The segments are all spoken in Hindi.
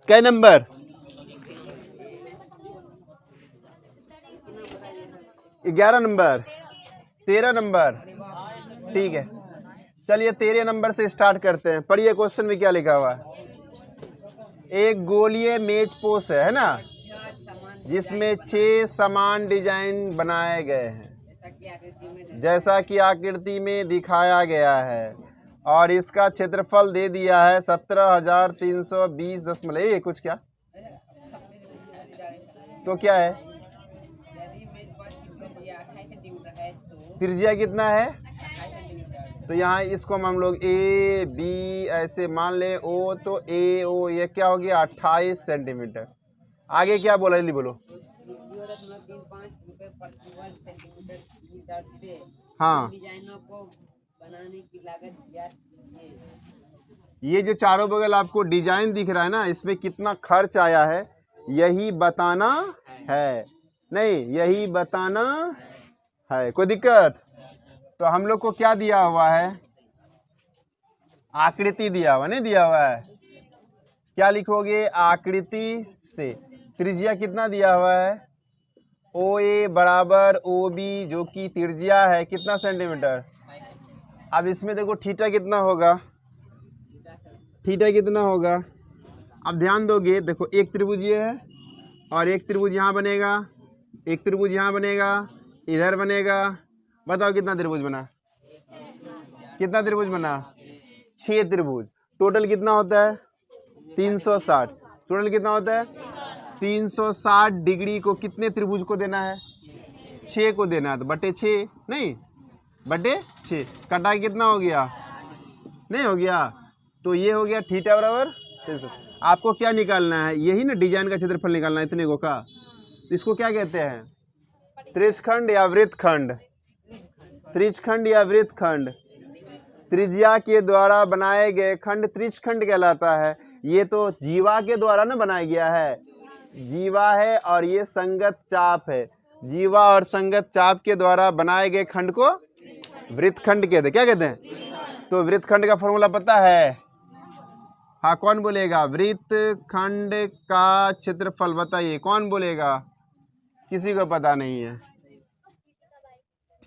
कै नंबर? 11 number, 13 number. ठीक है, चलिए 13 नंबर से स्टार्ट करते हैं। पढ़िए क्वेश्चन में क्या लिखा हुआ है। एक गोलीय मेज पोश है ना, जिसमें 6 समान डिजाइन बनाए गए हैं जैसा कि आकृति में दिखाया गया है, और इसका क्षेत्रफल दे दिया है 17,320 ये कुछ क्या तो क्या है? त्रिज्या कितना है? तो यहाँ इसको हम लोग ए बी ऐसे मान ले, ओ तो ए ओ ये क्या हो गया 28 सेंटीमीटर। आगे क्या बोला जल्दी बोलो। हाँ, डिजाइनों को बनाने की लागत ज्ञात कीजिए। ये जो चारों बगल आपको डिजाइन दिख रहा है ना, इसमें कितना खर्च आया है यही बताना है, नहीं यही बताना है। कोई दिक्कत? तो हम लोग को क्या दिया हुआ है? आकृति दिया हुआ, नहीं दिया हुआ है? क्या लिखोगे? आकृति से त्रिज्या कितना दिया हुआ है? ओ ए बराबर ओ बी, जो कि त्रिज्या है कितना सेंटीमीटर। अब इसमें देखो थीटा कितना होगा, थीटा कितना होगा। अब ध्यान दोगे, देखो एक त्रिभुज ये है और एक त्रिभुज यहाँ बनेगा, एक त्रिभुज यहाँ बनेगा, इधर बनेगा। बताओ कितना त्रिभुज बना? कितना त्रिभुज बना? 6 त्रिभुज। टोटल कितना होता है? 360। टोटल कितना होता है? 360 डिग्री को कितने त्रिभुज को देना है? 6 को देना है, तो बटे 6 नहीं बटे 6। कटाई कितना हो गया? नहीं हो गया। तो ये हो गया थीटा बराबर 360। आपको क्या निकालना है? यही ना डिजाइन का क्षेत्रफल निकालना है इतने को का। इसको क्या कहते हैं? त्रिज्यखंड या वृत्तखंड। त्रिज्यखंड या वृत्तखंड, त्रिज्या के द्वारा बनाए गए खंड त्रिज्यखंड कहलाता है। ये तो जीवा के द्वारा ना बनाया गया है, जीवा है और ये संगत चाप है। जीवा और संगत चाप के द्वारा बनाए गए खंड को वृत्तखंड कहते हैं। क्या कहते हैं? तो वृत्तखंड का फॉर्मूला पता है? हाँ, कौन बोलेगा? वृत्तखंड का क्षेत्रफल बताइए, कौन बोलेगा? किसी को पता नहीं है।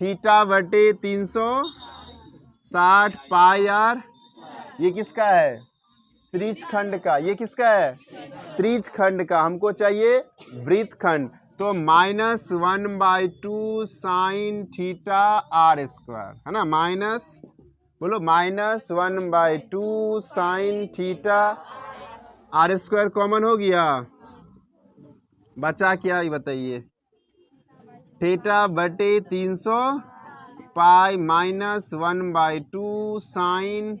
थीटा बटे 360 पाई आर। ये किसका है? त्रिज्यखंड का। ये किसका है? त्रिज्यखंड का। हमको चाहिए वृत्तखंड, तो -1/2 साइन थीटा आर स्क्वायर है ना। माइनस बोलो, -1/2 sine theta r square common हो गया, बचा क्या ये बताइए? थीटा बटे 300 पाई -1/2 साइन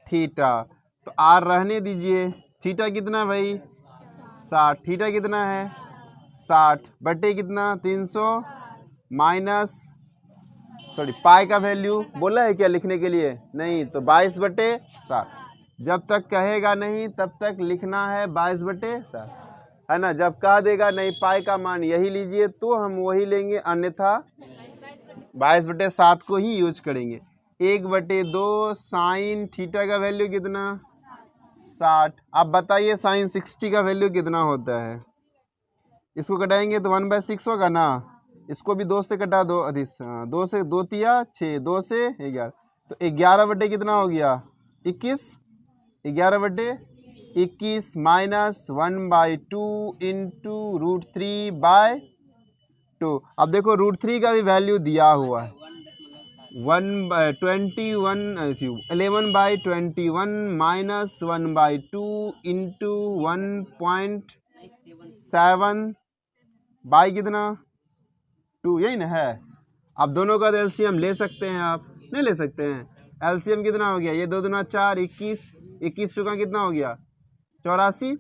थीटा। तो आर रहने दीजिए। थीटा कितना भाई? 60। थीटा कितना है? 60 बटे कितना? 300 माइनस पाई का वैल्यू बोला है क्या लिखने के लिए? नहीं, तो 22/7। जब तक कहेगा नहीं तब तक लिखना है 22/7 है ना। जब कह देगा नहीं पाई का मान यही लीजिए तो हम वही लेंगे, अन्यथा 22/7 को ही यूज करेंगे। 1/2 साइन थीटा का वैल्यू कितना? 60। अब बताइए साइन 60 का वैल्यू कितना होता है? इसको घटाएंगे तो 1/6 होगा ना। इसको भी 2 से घटा दो, 2 से 2 तिया 6, 2 से 11, तो 11 बटे कितना हो गया? 21। 11 बटे 21 माइनस 1/2 इंटू √3/2। अब देखो √3 का भी वैल्यू दिया हुआ है 11/21 माइनस 1/2 इंटू 1.7 बाई कितना? 2, यही ना है। अब दोनों का एलसीएम ले सकते हैं आप? नहीं ले सकते हैं। एलसीएम कितना हो गया? ये 2 दूना 4, 21, 21 चौका कितना हो गया? 84।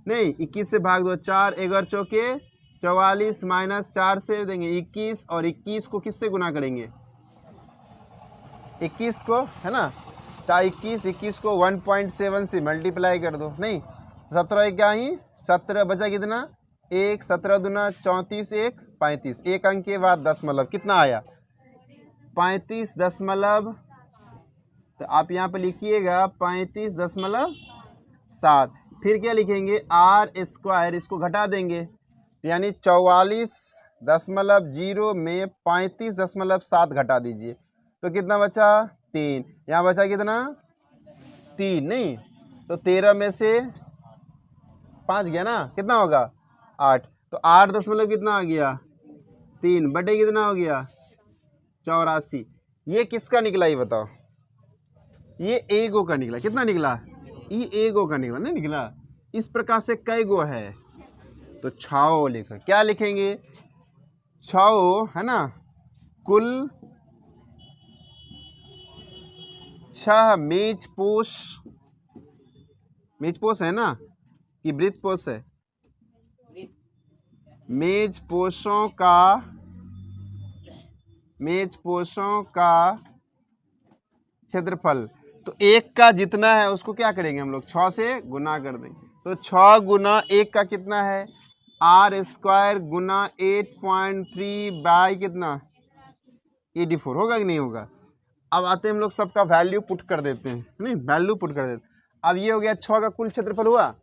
नहीं, 21 से भाग दो, 4 1 चौके 44 माइनस 4 से देंगे 21, और 21 को किससे गुना करेंगे? 21 को है ना, 4 21 को 1.7 से मल्टीप्लाई कर दो। नहीं, 17 क्या ही 17 बचा कितना? 1, 17 दूना 34, 1 35, एक अंक के बाद दशमलव कितना आया? 35 दशमलव। तो आप यहाँ पे लिखिएगा 35.7। फिर क्या लिखेंगे, आर स्क्वायर, इसको घटा देंगे, यानी 44.0 में 35.7 घटा दीजिए तो कितना बचा, 3। यहाँ बचा कितना, 3 नहीं, तो 13 में से 5 गया ना, कितना होगा 8, तो 8 दशमलव कितना आ गया, 3 बटे कितना हो गया 84। ये किसका निकला ये बताओ, ये ए गो का निकला, कितना निकला, ये ए गो का निकला, नहीं निकला। इस प्रकार से कई गो है, तो 6 लिखो, क्या लिखेंगे 6 है ना, कुल 6 मेजपोश है ना कि वृत्तपोष है, मेजपोशों का क्षेत्रफल, तो 1 का जितना है उसको क्या करेंगे हम लोग 6 से गुना कर देंगे, तो 6 गुना 1 का कितना है, आर स्क्वायर गुना 8.3 बाई कितना 84 होगा कि नहीं होगा। अब आते हैं हम लोग सबका वैल्यू पुट कर देते हैं, नहीं वैल्यू पुट कर देते हैं। अब ये हो गया 6 का कुल क्षेत्रफल हुआ।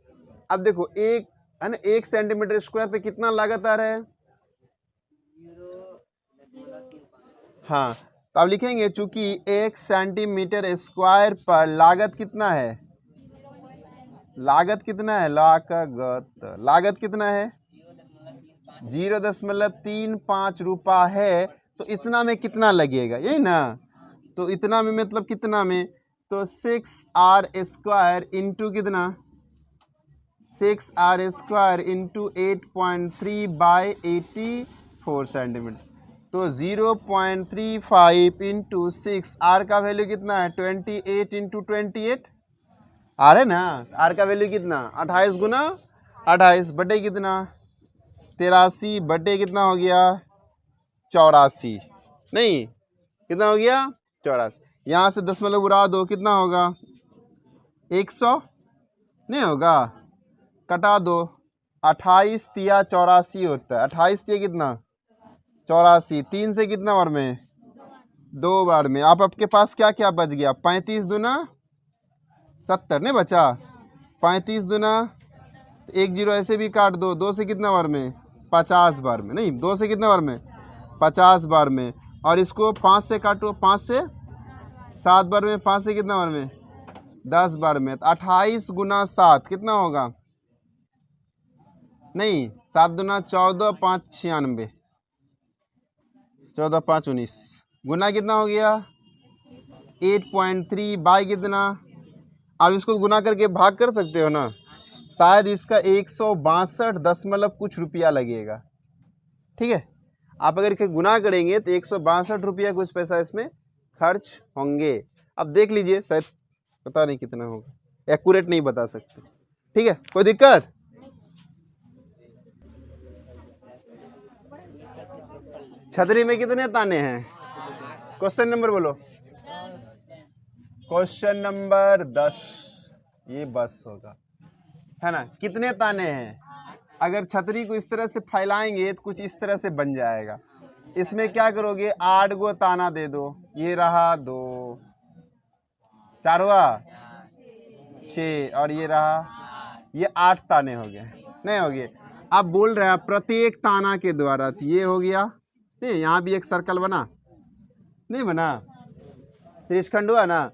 अब देखो एक है ना 1 सेंटीमीटर स्क्वायर पे कितना लागत आ रहा है, 0.35। हाँ, तो अब लिखेंगे चूंकि 1 सेंटीमीटर स्क्वायर पर लागत कितना है, लागत कितना है, लागत कितना है 0.35 रुपया है, तो इतना में कितना लगेगा, यही ना, तो इतना में मतलब कितना में, तो 6r स्क्वायर इंटू कितना, 6r square into 8.3 by 84 centimetre, तो 0.35 इंटू 6, आर का वैल्यू कितना है 28 इंटू 28, आर है ना, आर का वैल्यू कितना 28 गुना 28 बटे कितना 83 बटे कितना हो गया 84, नहीं कितना हो गया 84, यहाँ से दशमलव उड़ा दो कितना होगा 100, नहीं होगा, कटा दो, 28 तिया 84 होता है, 28 तिया कितना 84, 3 से कितना बार में 2 बार में, आप आपके पास क्या क्या बच गया, 35 दूना 70 नहीं बचा, 35 दूना 1 0 ऐसे भी काट दो, 2 से कितना बार में 50 बार में, नहीं 2 से कितना बार में 50 बार में, और इसको 5 से काटो, 5 से 7 बार में, 5 से कितना बार में 10 बार में, तो 28 गुना 7 कितना होगा, नहीं 7 दूना 14 5 96, 14 5 19 गुना कितना हो गया 8.3 बाई कितना, आप इसको गुना करके भाग कर सकते हो ना, शायद इसका 162 दशमलव कुछ रुपया लगेगा, ठीक है। आप अगर इसे गुना करेंगे तो 162 रुपया कुछ पैसा इसमें खर्च होंगे। अब देख लीजिए, शायद पता नहीं कितना होगा, एक्यूरेट नहीं बता सकते, ठीक है, कोई दिक्कत। छतरी में कितने ताने हैं, क्वेश्चन नंबर बोलो, क्वेश्चन नंबर 10, ये बस होगा है ना, कितने ताने हैं, अगर छतरी को इस तरह से फैलाएंगे तो कुछ इस तरह से बन जाएगा, इसमें क्या करोगे 8 गो ताना दे दो, ये रहा 2, 4 हुआ 6, और ये रहा, ये 8 ताने हो गए, नहीं हो गए। अब बोल रहे हैं प्रत्येक ताना के द्वारा, तो ये हो गया, नहीं यहाँ भी एक सर्कल बना, नहीं बना, त्रिशखंड हुआ ना,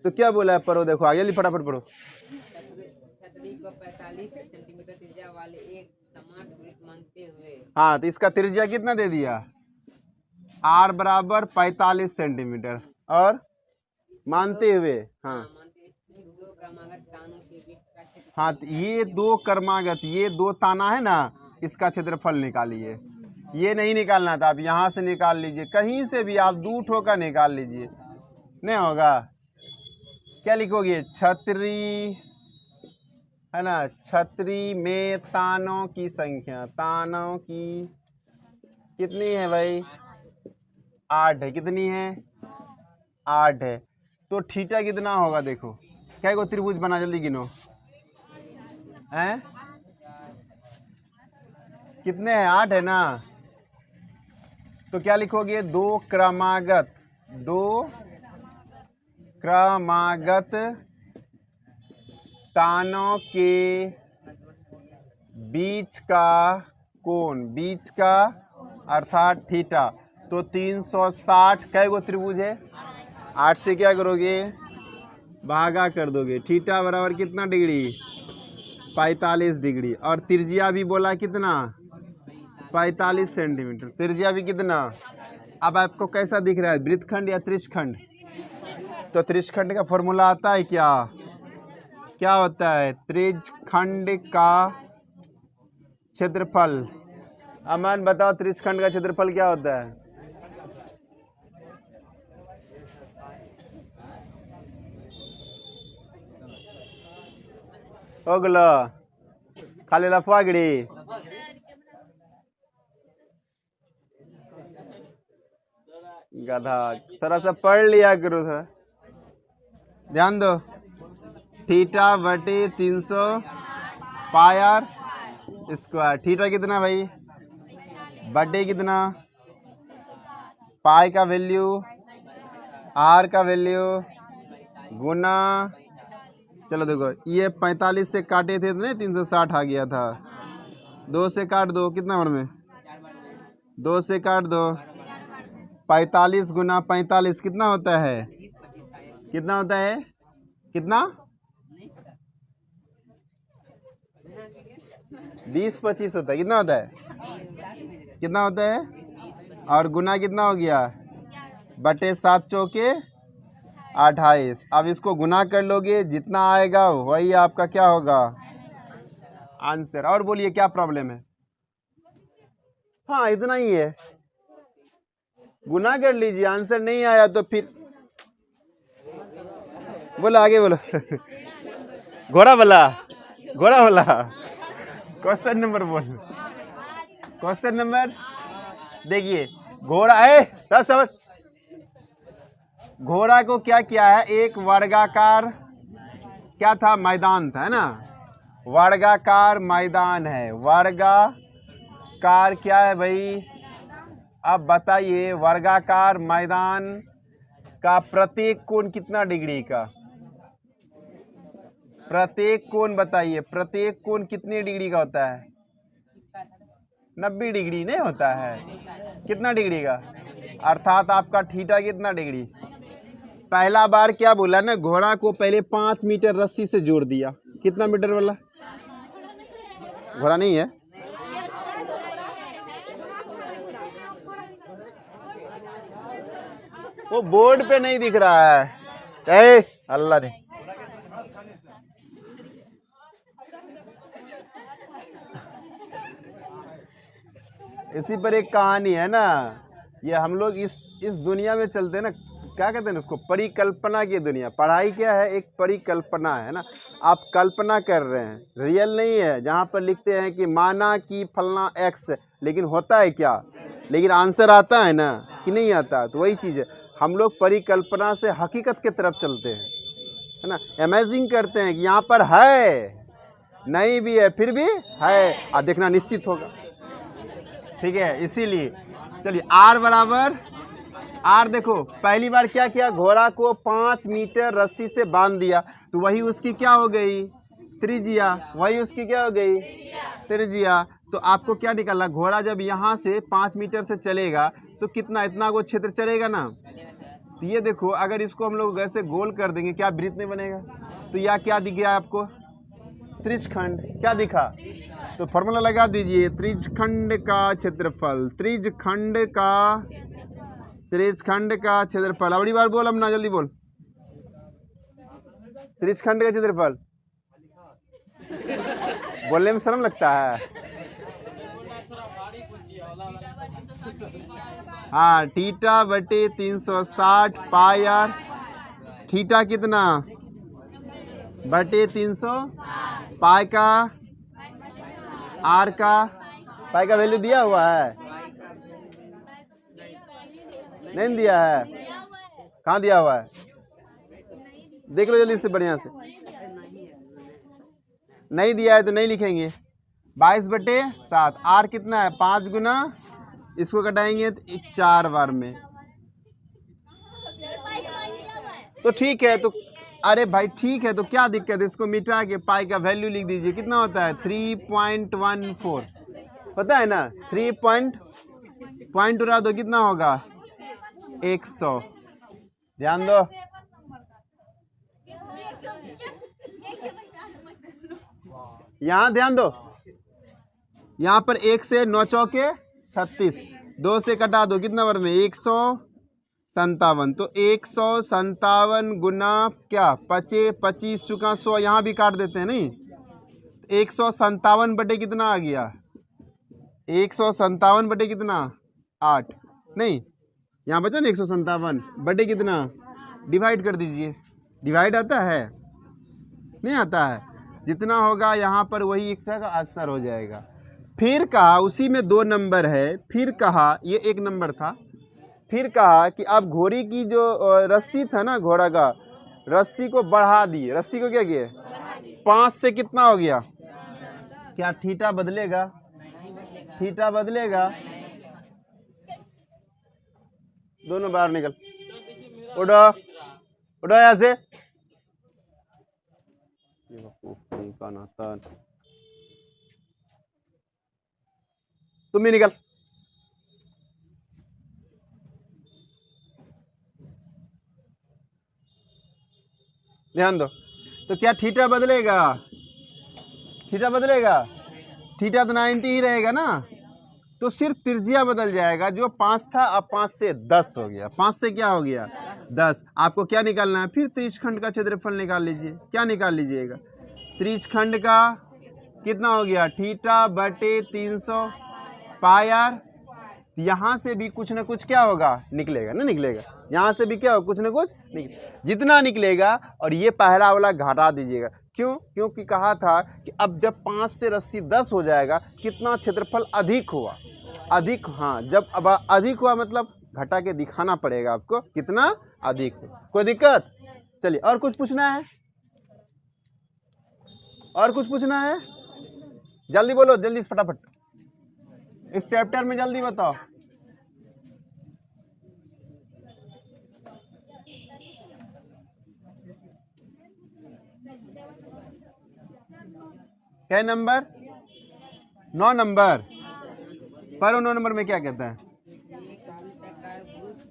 तो क्या बोला है पढ़ो, देखो आगे जल्दी फटाफट पढ़ो। छतरी को 45 सेंटीमीटर त्रिज्या वाले एक समान वृत्त मानते हुए, हाँ, तो इसका त्रिज्या कितना दे दिया, आर बराबर 45 सेंटीमीटर, और मानते हुए, हाँ दो क्रमागत तानों के बीच का क्षेत्र, हाँ, तो ये 2 क्रमागत, ये 2 ताना है ना, इसका क्षेत्रफल निकालिए, ये नहीं निकालना था, आप यहाँ से निकाल लीजिए, कहीं से भी आप 2 ठोका निकाल लीजिए, नहीं होगा, क्या लिखोगे छतरी है ना, छतरी में तानों की संख्या, तानों की कितनी है भाई 8 है, कितनी है 8 है, तो थीटा कितना होगा, देखो क्या को त्रिभुज बना, जल्दी गिनो, हैं कितने हैं 8 है ना, तो क्या लिखोगे 2 क्रमागत, 2 क्रमागत तानों के बीच का कोण, बीच का अर्थात थीटा। तो 360 कै गो त्रिभुज है? 8 से क्या करोगे? भागा कर दोगे। थीटा बराबर कितना डिग्री? 45 डिग्री। और त्रिज्या भी बोला कितना? 45 सेंटीमीटर। त्रिज्या भी कितना? अब आपको कैसा दिख रहा है, वृत्तखंड या त्रिशखंड? तो त्रिशखंड का फॉर्मूला आता है क्या? क्या होता है? त्रिशखंड का क्षेत्रफल। अमन बताओ, त्रिशखंड का क्षेत्रफल क्या होता है? ओगला खाली लफागड़ी। गधा, थोड़ा सा पढ़ लिया करो, थोड़ा ध्यान दो। थीटा बटे 300 पाई आर स्क्वायर। थीटा कितना भाई? बटे कितना? पाई का वैल्यू, आर का वैल्यू गुना, चलो देखो ये 45 से काटे थे तो नहीं 360 आ गया था। 2 से काट दो, कितना बार में? 2 से काट दो। 45 गुना 45 कितना होता है? कितना होता है? कितना? 20-25 होता है। कितना होता है? कितना होता है? और गुना कितना हो गया? बटे 7 चौके 28। अब इसको गुना कर लोगे, जितना आएगा वही आपका क्या होगा? आंसर। और बोलिए क्या प्रॉब्लम है? हाँ इतना ही है, गुना कर लीजिए। आंसर नहीं आया तो फिर बोलो, आगे बोलो। घोड़ा वाला, घोड़ा वाला। क्वेश्चन नंबर बोल। क्वेश्चन नंबर देखिए, घोड़ा है सब। घोड़ा को क्या किया है? एक वर्गाकार क्या था? मैदान था, है ना? वर्गाकार मैदान है। वर्गाकार क्या है भाई? अब बताइए, वर्गाकार मैदान का प्रत्येक कोण कितना डिग्री का? प्रत्येक कोण बताइए, प्रत्येक कोण कितने डिग्री का होता है? 90 डिग्री नहीं होता है। कितना डिग्री का? अर्थात आपका थीटा कितना डिग्री? पहला बार क्या बोला ना, घोड़ा को पहले 5 मीटर रस्सी से जोड़ दिया। कितना मीटर वाला? घोड़ा नहीं है। वो बोर्ड पे नहीं दिख रहा है। अल्लाह ने इसी पर एक कहानी है ना। ये हम लोग इस दुनिया में चलते हैं ना, क्या कहते हैं उसको? परिकल्पना की दुनिया। पढ़ाई क्या है? एक परिकल्पना है ना। आप कल्पना कर रहे हैं, रियल नहीं है। जहाँ पर लिखते हैं कि माना कि फलना एक्स, लेकिन होता है क्या? लेकिन आंसर आता है ना कि नहीं आता? तो वही चीज़ है, हम लोग परिकल्पना से हकीकत की तरफ चलते हैं, है ना। इमेजिन करते हैं कि यहाँ पर है, नहीं भी है फिर भी है, और देखना निश्चित होगा। ठीक है, इसीलिए चलिए आर बराबर आर। देखो पहली बार क्या किया, घोड़ा को 5 मीटर रस्सी से बांध दिया, तो वही उसकी क्या हो गई? त्रिज्या। वही उसकी क्या हो गई? त्रिज्या। तो आपको क्या निकालना, घोड़ा जब यहाँ से 5 मीटर से चलेगा तो कितना, इतना को क्षेत्र चलेगा ना। तो ये देखो, अगर इसको हम लोग ऐसे गोल कर देंगे, क्या वृत्त नहीं बनेगा? तो यह क्या दिख गया आपको? त्रिशखंड। क्या दिखा? तो फॉर्मूला लगा दीजिए, त्रिशखंड का क्षेत्रफल। त्रिशखंड का क्षेत्रफल। अगली बार बोल, हम ना जल्दी बोल। त्रिशखंड का क्षेत्रफल बोलने में शर्म लगता है। हाँ, थीटा बटे 360 पाई आर। थीटा कितना? बटे 300 पाई का आर का। पाई का वैल्यू दिया हुआ है? नहीं दिया है। कहाँ दिया हुआ है? देख लो जल्दी से, बढ़िया से। नहीं दिया है तो नहीं लिखेंगे। 22 बटे 7। आर कितना है? 5 गुना, इसको घटाएंगे तो 4 बार में। तो ठीक है, तो अरे भाई ठीक है, तो क्या दिक्कत है, इसको मिटा के पाई का वैल्यू लिख दीजिए। कितना होता है 3.14, पता है ना, 3 पॉइंट उड़ा दो, कितना होगा 100। ध्यान दो, यहाँ ध्यान दो, यहाँ पर 1 से 9 चौके 36, 2 से कटा दो, कितना बार में 157। तो 157 गुना क्या 25 चुका 100, यहाँ भी काट देते हैं नहीं, 157 बटे कितना आ गया 157 बटे कितना 8, नहीं यहाँ बचा ना 157 बटे कितना, डिवाइड कर दीजिए। डिवाइड आता है, नहीं आता है, जितना होगा यहाँ पर वही एक का आंसर हो जाएगा। फिर कहा उसी में 2 नंबर है, फिर कहा ये 1 नंबर था, फिर कहा कि अब घोड़ी की जो रस्सी था ना, घोड़ा का रस्सी को बढ़ा दिए। रस्सी को क्या किए 5 से कितना हो गया, क्या थीटा बदलेगा, थीटा बदलेगा, दोनों बाहर निकल, उड़ो उड़ो यहाँ से, तुम भी निकल। ध्यान दो, तो क्या थीटा बदलेगा, थीटा बदलेगा, थीटा तो 90 ही रहेगा ना, तो सिर्फ त्रिज्या बदल जाएगा। जो 5 था अब 5 से 10 हो गया, 5 से क्या हो गया 10। आपको क्या निकालना है, फिर त्रिज्यखंड का क्षेत्रफल निकाल लीजिए। क्या निकाल लीजिएगा, त्रिज्यखंड का कितना हो गया थीटा बटे 300 पायर। यहाँ से भी कुछ ना कुछ क्या होगा निकलेगा, ना निकलेगा, यहाँ से भी क्या होगा कुछ ना कुछ जितना निकलेगा। और ये पहला वाला घटा दीजिएगा, क्यों, क्योंकि कहा था कि अब जब 5 से रस्सी 10 हो जाएगा, कितना क्षेत्रफल अधिक हुआ, अधिक, हाँ जब अब अधिक हुआ मतलब घटा के दिखाना पड़ेगा आपको कितना अधिक हुआ। कोई दिक्कत, चलिए और कुछ पूछना है, और कुछ पूछना है, जल्दी बोलो, जल्दी फटाफट, इस चैप्टर में जल्दी बताओ। क्या नंबर 9 नंबर पर 9 नंबर में क्या कहता है, एक आयताकार ब्रुश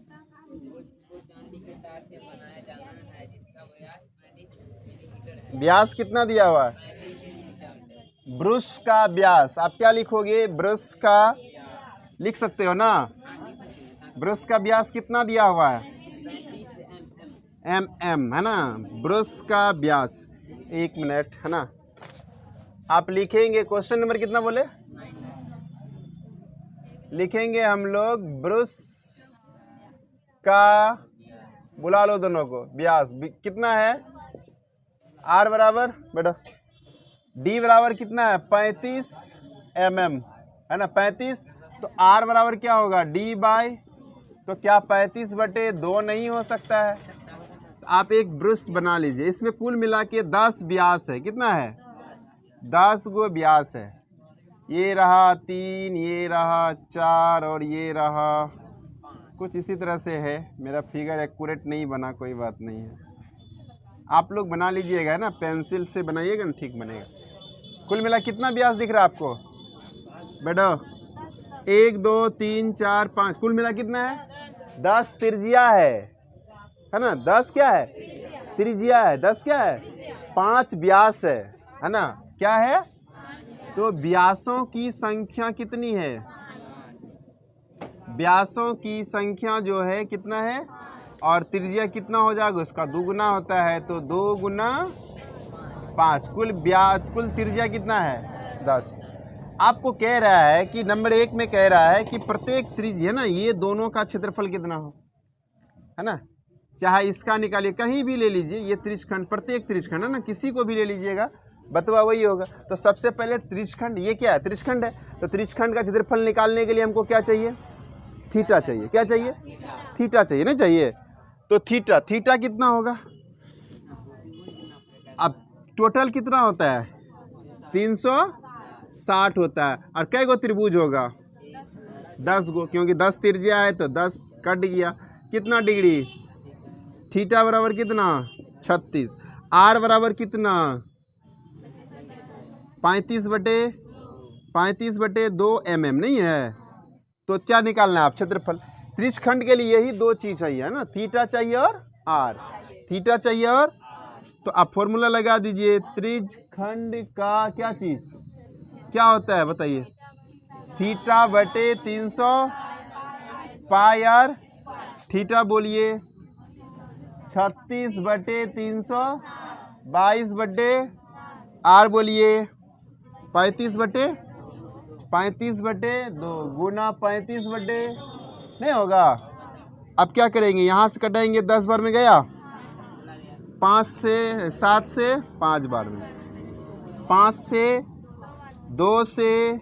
को चांदी के तार से बनाया जाना है जिसका व्यास 35 मिलीमीटर है। व्यास कितना दिया हुआ है, ब्रुश का व्यास आप क्या लिखोगे, ब्रुश का लिख सकते हो ना, ब्रुश का व्यास कितना दिया हुआ है mm है ना, ब्रुश का व्यास। 1 मिनट है ना, आप लिखेंगे क्वेश्चन नंबर कितना बोले, लिखेंगे हम लोग ब्रुश का, बुला लो दोनों को, व्यास कितना है, r बराबर बेटा d बराबर कितना है 35 mm है ना, 35, तो r बराबर क्या होगा d बाय, तो क्या 35 बटे 2 नहीं हो सकता है। तो आप एक ब्रुश बना लीजिए, इसमें कुल मिला के 10 व्यास है, कितना है 10 गो व्यास है, ये रहा 3, ये रहा 4 और ये रहा कुछ इसी तरह से है। मेरा फिगर एक्यूरेट नहीं बना, कोई बात नहीं है, आप लोग बना लीजिएगा ना, पेंसिल से बनाइएगा ना, ठीक बनेगा। कुल मिला कितना व्यास दिख रहा है आपको बेटो, 1 2 3 4 5, कुल मिला कितना है 10 त्रिज्या है ना, 10 क्या है त्रिज्या है, 10 क्या है 5 व्यास है ना, क्या है, तो व्यासों की संख्या कितनी है, व्यासों की संख्या जो है कितना है, और त्रिज्या कितना हो जाएगा उसका 2 गुना होता है, तो 2 गुना 5, कुल त्रिज्या कितना है 10। आपको कह रहा है कि नंबर 1 में कह रहा है कि प्रत्येक त्रिज्या ना, ये दोनों का क्षेत्रफल कितना हो, है ना, चाहे इसका निकालिए, कहीं भी ले लीजिए, ये त्रिज्यखंड, प्रत्येक त्रिज्यखंड है ना, किसी को भी ले लीजिएगा, बतवा वही होगा। तो सबसे पहले त्रिज्यखंड, ये क्या है त्रिज्यखंड है, तो त्रिज्यखंड का क्षेत्रफल निकालने के लिए हमको क्या चाहिए, थीटा चाहिए, क्या चाहिए थीटा चाहिए, नहीं चाहिए, तो थीटा, थीटा कितना होगा, अब टोटल कितना होता है 360 होता है, और कै गो त्रिभुज होगा 10 गो, क्योंकि 10 त्रिज्या है तो 10 कट गया, कितना डिग्री, थीटा बराबर कितना 36, आर बराबर कितना 35/2 mm नहीं है। तो क्या निकालना है आप क्षेत्रफल। त्रिज्यखंड के लिए यही दो चीज चाहिए है ना, थीटा चाहिए और आर, थीटा चाहिए और, तो आप फॉर्मूला लगा दीजिए। त्रिज्यखंड का क्या चीज क्या होता है बताइए, θ/300 पाई आर, थीटा बोलिए 36/300 22/आर बोलिए 35/2 गुना 35/, नहीं होगा। अब क्या करेंगे, यहाँ से कटाएंगे 10 बार में गया, 7 से 5 बार में, 5 से 2 से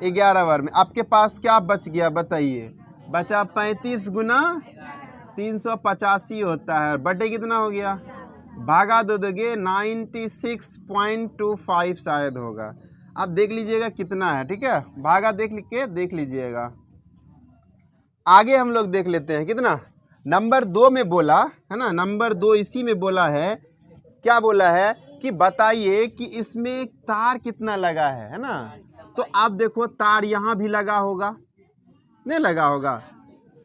11 बार में। आपके पास क्या बच गया बताइए, बचा 35 गुना 385 होता है, बटे कितना हो गया, भागा दो दोगे 96.25 शायद होगा। आप देख लीजिएगा कितना है, ठीक है, भागा देख लीजिएगा। आगे हम लोग देख लेते हैं कितना, नंबर 2 में बोला है ना, नंबर 2 इसी में बोला है, क्या बोला है कि बताइए कि इसमें तार कितना लगा है ना। तो आप देखो तार यहाँ भी लगा होगा, नहीं लगा होगा,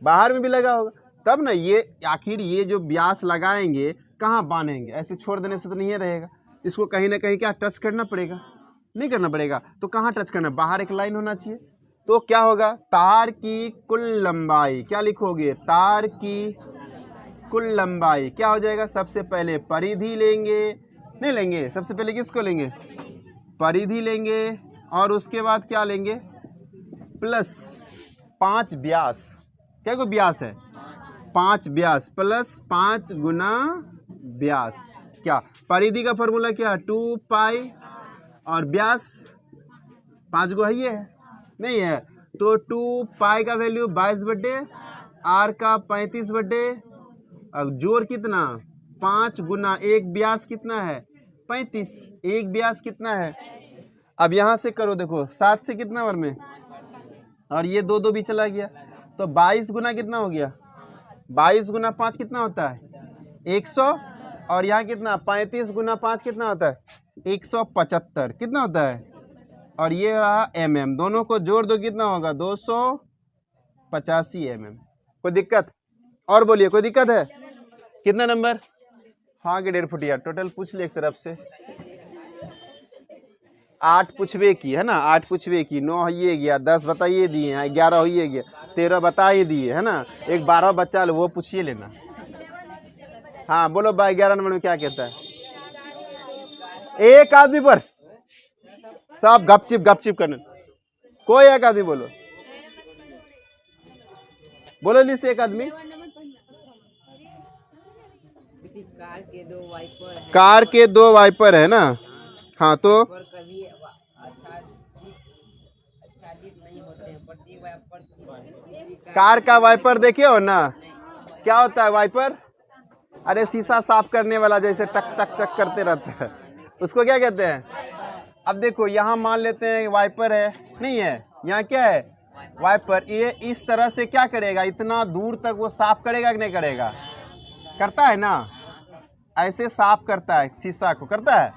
बाहर में भी लगा होगा, तब ना ये आखिर ये जो व्यास लगाएंगे कहाँ बांधेंगे, ऐसे छोड़ देने से तो नहीं रहेगा, इसको कहीं ना कहीं क्या टच करना पड़ेगा, नहीं करना पड़ेगा, तो कहाँ टच करना, बाहर एक लाइन होना चाहिए। तो क्या होगा, तार की कुल लंबाई, क्या लिखोगे, तार की कुल लंबाई क्या हो जाएगा, सबसे पहले परिधि लेंगे, नहीं लेंगे, सबसे पहले किसको लेंगे, परिधि लेंगे, और उसके बाद क्या लेंगे, प्लस 5 व्यास, क्या को व्यास है, 5 व्यास प्लस 5 गुना व्यास, क्या परिधि का फॉर्मूला क्या है 2 पाई, और व्यास 5 गो है, ये है नहीं है, तो 2 पाई का वैल्यू 22/, आर का 35/, और जोड़ कितना 5 गुना 1 व्यास कितना है 35, 1 व्यास कितना है, अब यहाँ से करो देखो 7 से कितना बार में, और ये 2 भी चला गया, तो 22 गुना कितना हो गया, 22 गुना 5 कितना होता है 100, और यहाँ कितना 35 गुना 5 कितना होता है 175 कितना होता है, और ये रहा mm, दोनों को जोड़ दो कितना होगा 285 mm। कोई दिक्कत, और बोलिए कोई दिक्कत है, कितना नंबर, हाँ कि 1.5 फुट यार, टोटल पूछ ले एक तरफ से, 8 पूछबे की है ना, 8 पूछबे की, 9 होइए गया, 10 बताइए दिए हैं, 11 होइए गया, 13 बता ही दिए है ना, एक 12 बच्चा लो वो पूछिए लेना। हाँ बोलो भाई 11 नंबर में क्या कहता है, एक आदमी पर सब गपचिप करने, कोई एक आदमी बोलो, बोलो ली से एक आदमी, कार के 2 वाइपर है, कार के 2 वाइपर है ना, हाँ तो पर कभी आच्छादित नहीं होते हैं, प्रत्येक वाइपर कार का वाइपर देखे हो ना, क्या होता है वाइपर, अरे शीशा साफ करने वाला जैसे टक टक टक करते रहता है, उसको क्या कहते हैं। अब देखो यहाँ मान लेते हैं वाइपर है, नहीं है, यहाँ क्या है वाइपर, ये इस तरह से क्या करेगा, इतना दूर तक वो साफ करेगा कि नहीं करेगा, करता है ना, ऐसे साफ करता है शीशा को, करता है।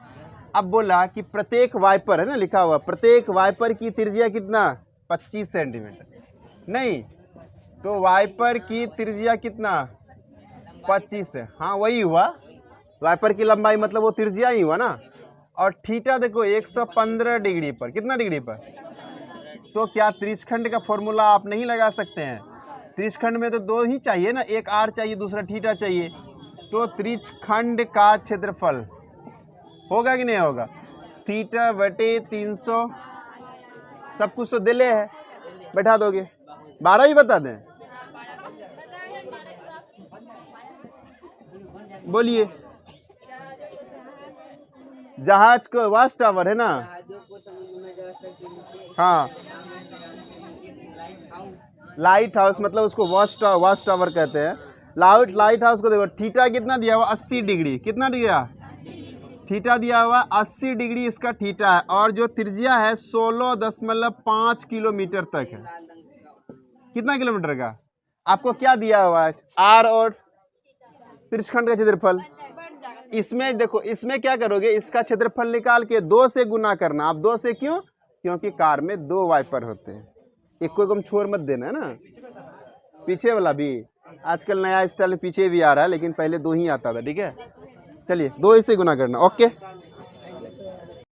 अब बोला कि प्रत्येक वाइपर है ना, लिखा हुआ प्रत्येक वाइपर की त्रिज्या कितना 25 सेंटीमीटर, नहीं तो वाइपर की त्रिज्या कितना 25 है, हाँ वही हुआ, वाइपर की लंबाई मतलब वो त्रिज्या ही हुआ ना, और थीटा देखो 115 डिग्री पर, कितना डिग्री पर, तो क्या त्रिज्यखंड का फॉर्मूला आप नहीं लगा सकते हैं, त्रिज्यखंड में तो 2 ही चाहिए ना, एक आर चाहिए दूसरा थीटा चाहिए, तो त्रिज्यखंड का क्षेत्रफल होगा कि नहीं होगा, θ/300, सब कुछ तो दिले है, बैठा दोगे 12 ही बता दें, बोलिए, जहाज को वॉच टावर है ना, जहाजों को समुद्र में जलस्तर के नीचे हाँ एक लाइट हाउस, लाइट हाउस मतलब उसको वॉच टावर कहते हैं, लाइट हाउस को देखो, थीटा कितना दिया हुआ 80 डिग्री, कितना दिया थीटा दिया हुआ 80 डिग्री इसका थीटा है, और जो त्रिज्या है 16.5 किलोमीटर तक है, कितना किलोमीटर का, आपको क्या दिया हुआ है आर और त्रिज्यखंड का क्षेत्रफल इसमें देखो, इसमें क्या करोगे, इसका क्षेत्रफल निकाल के 2 से गुना करना। आप 2 से क्यों? क्योंकि कार में 2 वाइपर होते हैं, एक को हम छोड़ मत देना है ना। पीछे वाला भी आजकल नया स्टाइल में पीछे भी आ रहा है, लेकिन पहले 2 ही आता था। ठीक है, चलिए 2 से गुना करना। ओके।